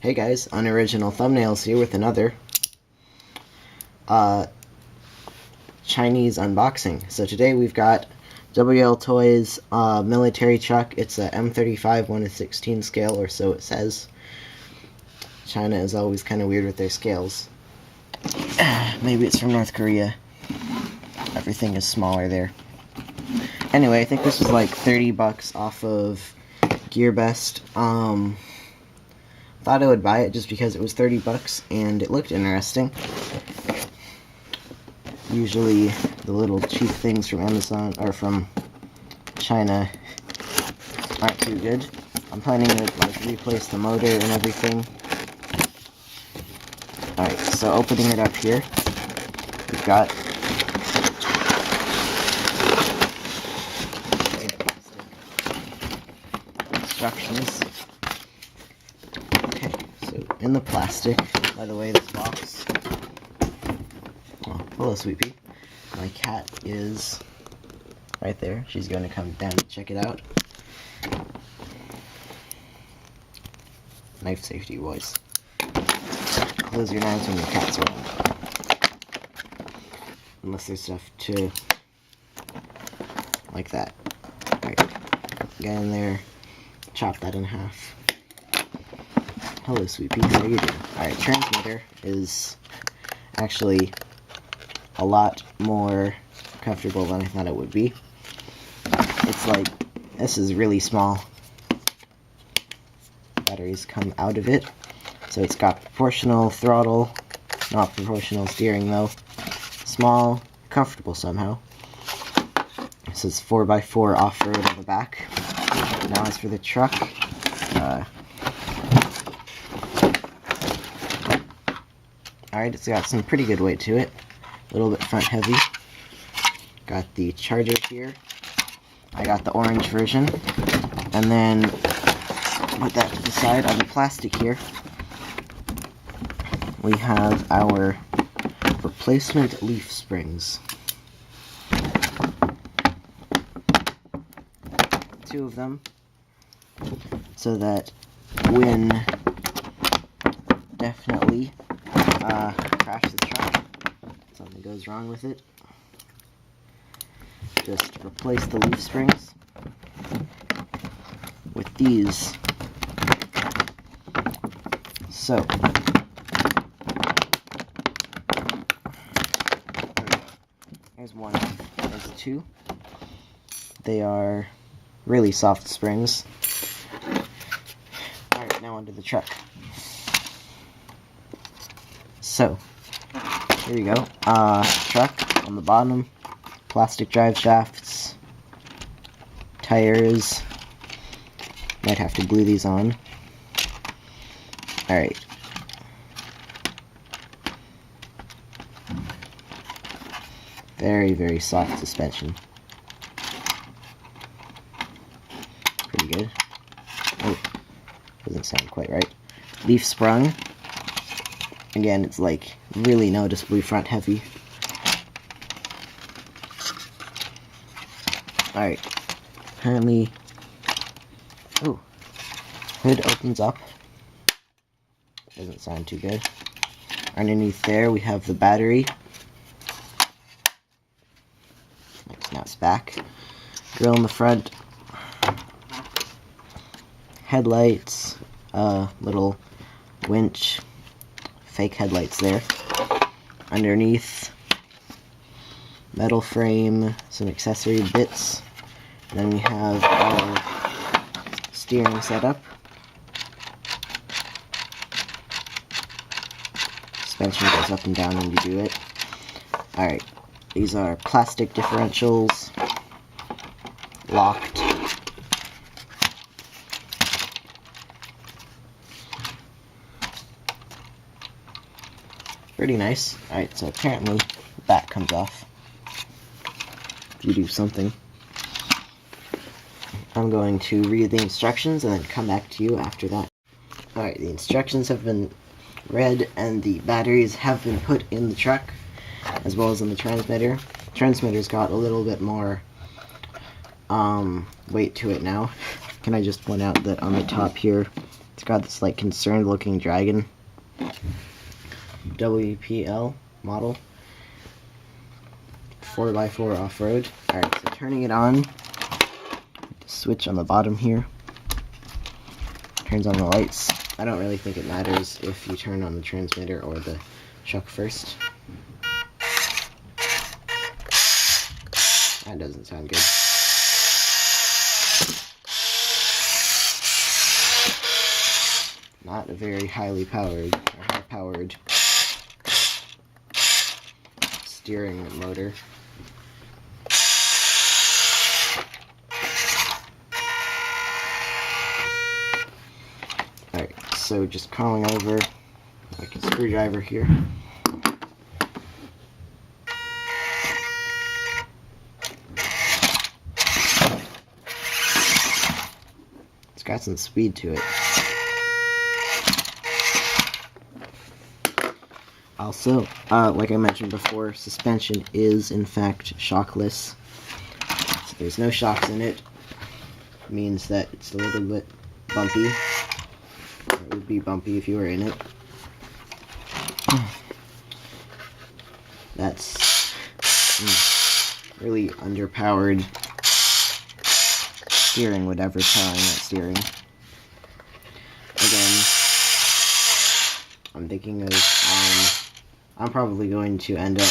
Hey guys, Unoriginal Thumbnails here with another Chinese unboxing. So today we've got WL Toys military truck. It's a M35 1/16 scale, or so it says. China is always kind of weird with their scales. Maybe it's from North Korea. Everything is smaller there. Anyway, I think this was like 30 bucks off of GearBest. Thought I would buy it just because it was 30 bucks and it looked interesting. Usually the little cheap things from Amazon or from China aren't too good. I'm planning to like replace the motor and everything. Alright, so opening it up here, we've got instructions. Okay, so in the plastic, by the way, this box. Oh, hello, Sweet Pea. My cat is right there. She's going to come down and check it out. Knife safety, boys. Close your knives when your cat's around. Unless there's stuff to like that. Alright, get in there, chop that in half. Hello, Sweet Pea, how are you doing? Alright, transmitter is actually a lot more comfortable than I thought it would be. It's like, this is really small. Batteries come out of it. So it's got proportional throttle, not proportional steering though. Small, comfortable somehow. It says 4x4 off-road on the back. Now as for the truck, alright, it's got some pretty good weight to it. A little bit front heavy. Got the charger here. I got the orange version. And then put that to the side. On the plastic here, we have our replacement leaf springs. 2 of them, so that when definitely crash the truck, something goes wrong with it, just replace the leaf springs with these. So here's one, there's 2. They are really soft springs. Alright, now onto the truck. So, here you go. Truck on the bottom, plastic drive shafts, tires. Might have to glue these on. Alright. Very, very soft suspension. Pretty good. Oh, doesn't sound quite right. Leaf sprung. Again, it's like really noticeably front heavy. Alright. Apparently, oh, hood opens up. Doesn't sound too good. Underneath there we have the battery. Snaps back. Grill in the front. Headlights. Little winch. Fake headlights there. Underneath, metal frame, some accessory bits. Then we have our steering setup. Suspension goes up and down when you do it. Alright, these are plastic differentials, locked. Pretty nice. Alright, so apparently the back comes off if you do something. I'm going to read the instructions and then come back to you after that. Alright, the instructions have been read and the batteries have been put in the truck, as well as in the transmitter. Transmitter's got a little bit more weight to it now. Can I just point out that on the top here It's got this like concerned looking dragon. WPL model. 4x4 off-road. Alright, so turning it on. Switch on the bottom here. Turns on the lights. I don't really think it matters if you turn on the transmitter or the chuck first. That doesn't sound good. Not a very highly powered or high-powered steering motor. Alright, so just crawling over like a screwdriver here. It's got some speed to it. Also, like I mentioned before, suspension is in fact shockless. So there's no shocks in it. It means that it's a little bit bumpy. It would be bumpy if you were in it. That's really underpowered steering would ever try that steering. Again, I'm thinking of I'm probably going to end up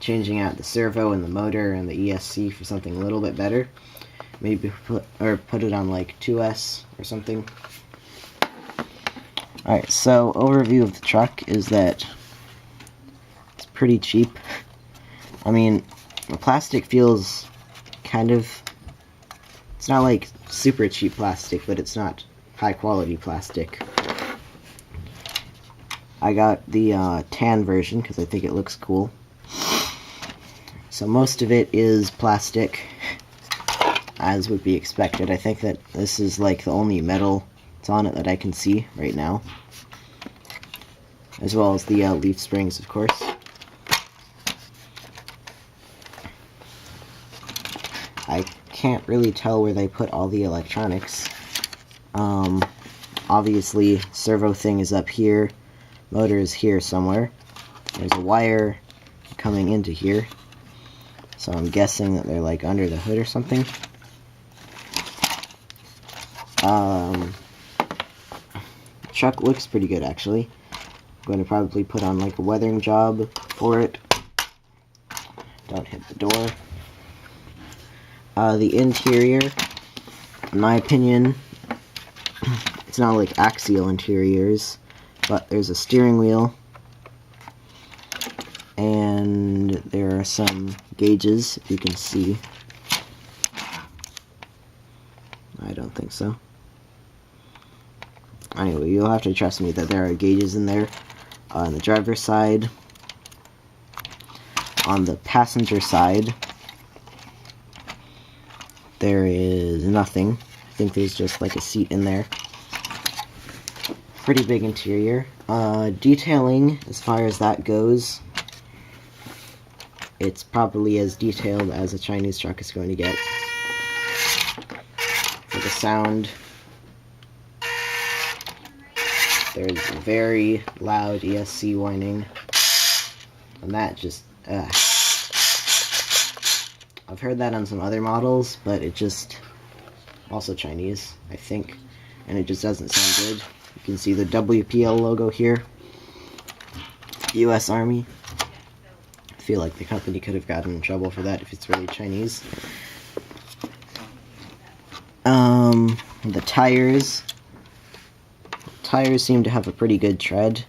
changing out the servo and the motor and the ESC for something a little bit better. Maybe put it on like 2S or something. Alright, so overview of the truck is that it's pretty cheap. I mean, the plastic feels kind of, it's not like super cheap plastic, but it's not high quality plastic. I got the tan version because I think it looks cool. So most of it is plastic, as would be expected. I think that this is like the only metal that's on it that I can see right now. As well as the leaf springs, of course. I can't really tell where they put all the electronics. Obviously, servo thing is up here. Motor is here somewhere. There's a wire coming into here. So I'm guessing that they're like under the hood or something. The truck looks pretty good actually. I'm going to probably put on like a weathering job for it. Don't hit the door. The interior, in my opinion, it's not like axial interiors, but there's a steering wheel, and there are some gauges, if you can see. I don't think so. Anyway, you'll have to trust me that there are gauges in there. On the driver's side, on the passenger side, there is nothing. I think there's just like a seat in there. Pretty big interior. Detailing, as far as that goes, it's probably as detailed as a Chinese truck is going to get. For the sound, there's very loud ESC whining, and that just, I've heard that on some other models, but it just, also Chinese, I think, and it just doesn't sound good. You can see the WPL logo here, US Army. I feel like the company could have gotten in trouble for that if it's really Chinese. The tires seem to have a pretty good tread.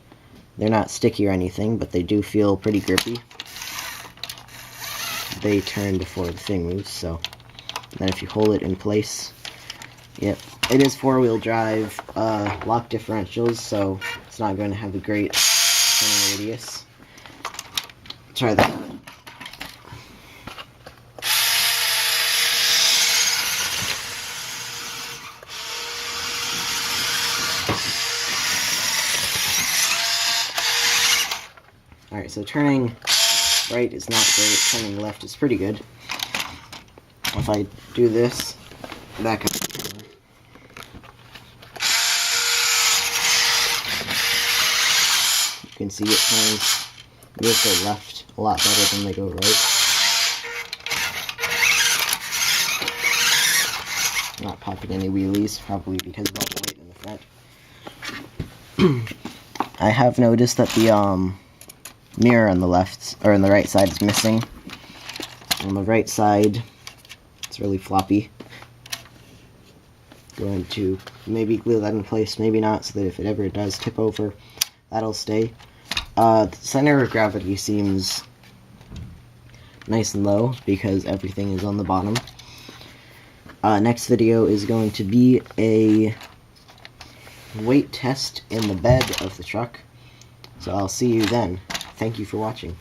They're not sticky or anything, but they do feel pretty grippy. They turn before the thing moves, so then if you hold it in place, yep, it is four-wheel drive, lock differentials, so it's not going to have a great turning radius. Try that. Alright, so turning right is not great, turning left is pretty good. If I do this, back up. can see it turns mediocre left a lot better than they go right. Not popping any wheelies, probably because of all the weight in the front. I have noticed that the mirror on the left, or on the right side, is missing. On the right side, it's really floppy. Going to maybe glue that in place, maybe not, so that if it ever does tip over, that'll stay. The center of gravity seems nice and low because everything is on the bottom. Next video is going to be a weight test in the bed of the truck. So I'll see you then. Thank you for watching.